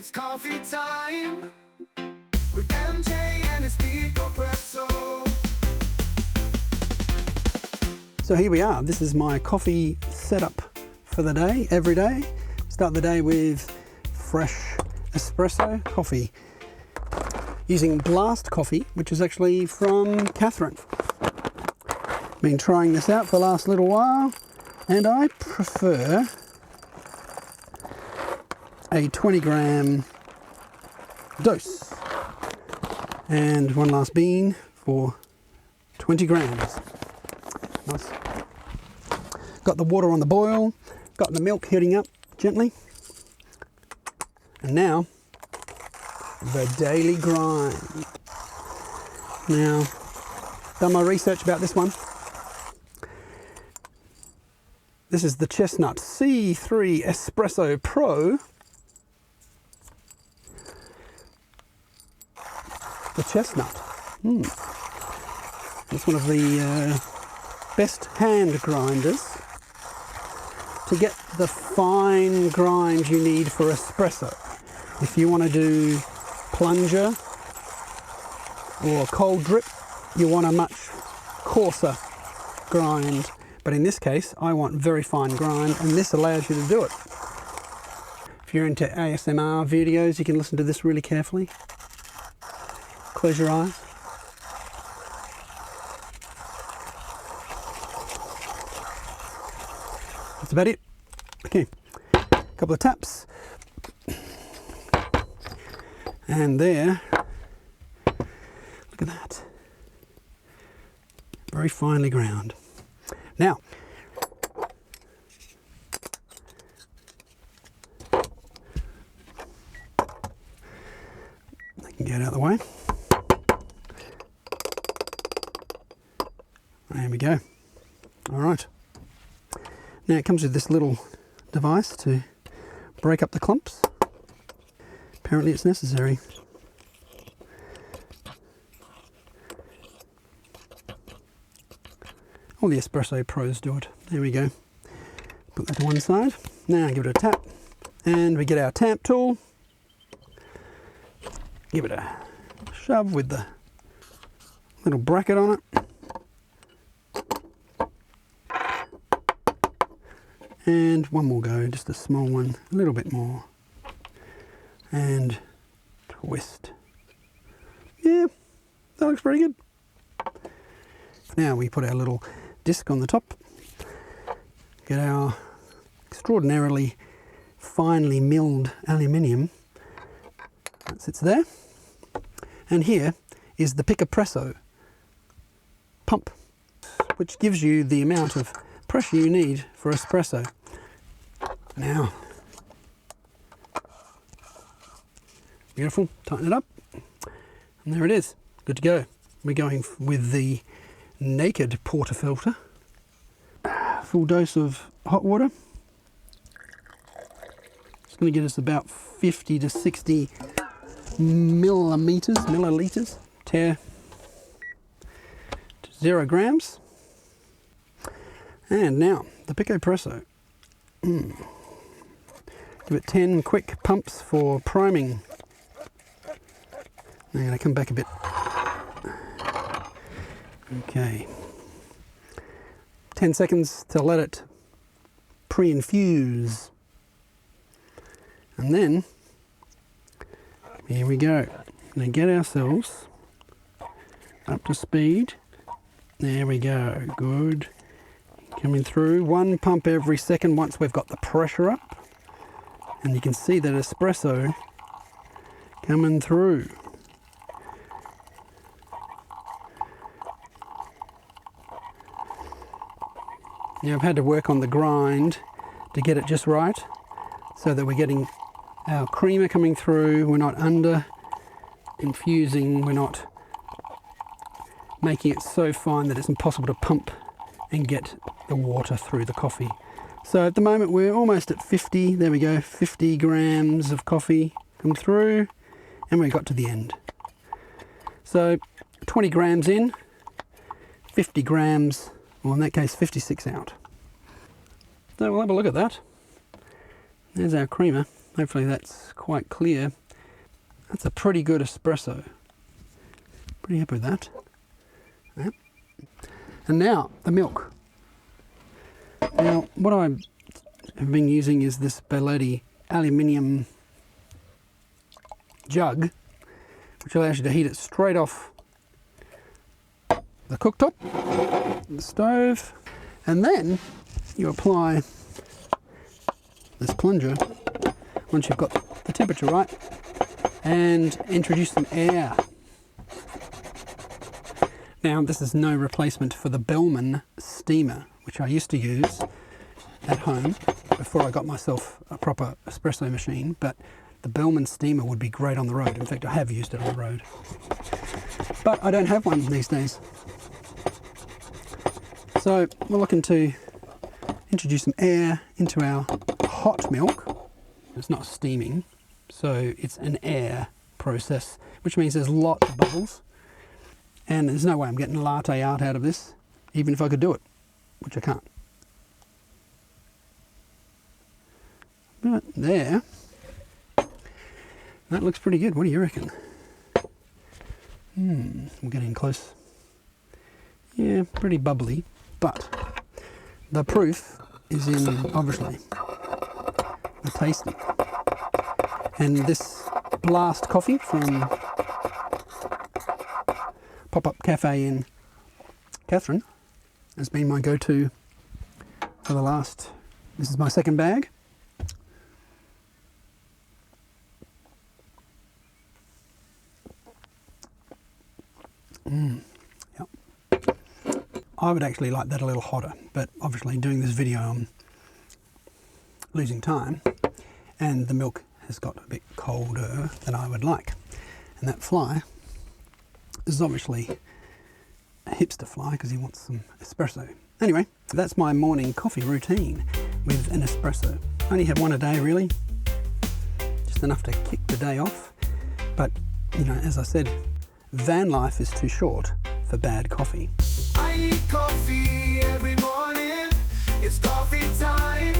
It's coffee time with MJ and his Picopresso. So here we are. This is my coffee setup for the day, every day. Start the day with fresh espresso coffee using Blast coffee, which is actually from Catherine. Been trying this out for the last little while, and I prefer a 20-gram dose and one last bean for 20 grams. Nice. Got the water on the boil, got the milk heating up gently, and now the daily grind. Now, done my research about this one. This is the Chestnut C3 Espresso Pro. The Chestnut. It's one of the best hand grinders to get the fine grind you need for espresso. If you want to do plunger or cold drip, you want a much coarser grind. But in this case, I want very fine grind, and this allows you to do it. If you're into ASMR videos, you can listen to this really carefully. Close your eyes. That's about it. Okay, a couple of taps. And there, look at that. Very finely ground. Now, I can get out of the way. There we go. All right. Now it comes with this little device to break up the clumps. Apparently it's necessary. All the espresso pros do it. There we go. Put that to one side. Now give it a tap, and we get our tamp tool. Give it a shove with the little bracket on it. And one more go, just a small one, a little bit more. And twist. Yeah, that looks pretty good. Now we put our little disc on the top. Get our extraordinarily finely milled aluminium. That sits there. And here is the Picopresso pump, which gives you the amount of pressure you need for espresso. Now, beautiful, tighten it up, and there it is, good to go. We're going with the naked portafilter. Full dose of hot water. It's going to get us about 50 to 60 milliliters, to 0 grams. And now, the Picopresso. Give it 10 quick pumps for priming. I'm going to come back a bit. Okay. 10 seconds to let it pre-infuse. And then, here we go. Going to get ourselves up to speed. There we go, good. Coming through, one pump every second once we've got the pressure up. And you can see that espresso coming through. Now I've had to work on the grind to get it just right, so that we're getting our creamer coming through, we're not under infusing, we're not making it so fine that it's impossible to pump and get the water through the coffee. So at the moment we're almost at 50, there we go, 50 grams of coffee come through, and we got to the end. So 20 grams in, 50 grams, well in that case 56 out. So we'll have a look at that. There's our creamer. Hopefully that's quite clear. That's a pretty good espresso. Pretty happy with that. Yep. And now the milk. Now what I have been using is this Belletti aluminium jug, which allows you to heat it straight off the cooktop, the stove, and then you apply this plunger once you've got the temperature right and introduce some air. Now this is no replacement for the Bellman steamer, which I used to use at home before I got myself a proper espresso machine, but the Bellman steamer would be great on the road. In fact, I have used it on the road, but I don't have one these days. So we're looking to introduce some air into our hot milk. It's not steaming, so it's an air process, which means there's lots of bubbles, and there's no way I'm getting a latte art out of this, even if I could do it, which I can't. But there, that looks pretty good. What do you reckon? I'm getting close. Yeah, pretty bubbly, but the proof is in, obviously, the tasting. And this Blast coffee from Pop-Up Cafe in Catherine has been my go-to for the last, this is my second bag. Yep. I would actually like that a little hotter, but obviously doing this video I'm losing time and the milk has got a bit colder than I would like. And that fly is obviously a hipster fly because he wants some espresso. Anyway, that's my morning coffee routine with an espresso. I only have one a day really, just enough to kick the day off. But, you know, as I said, van life is too short for bad coffee. I eat coffee every morning. It's coffee time.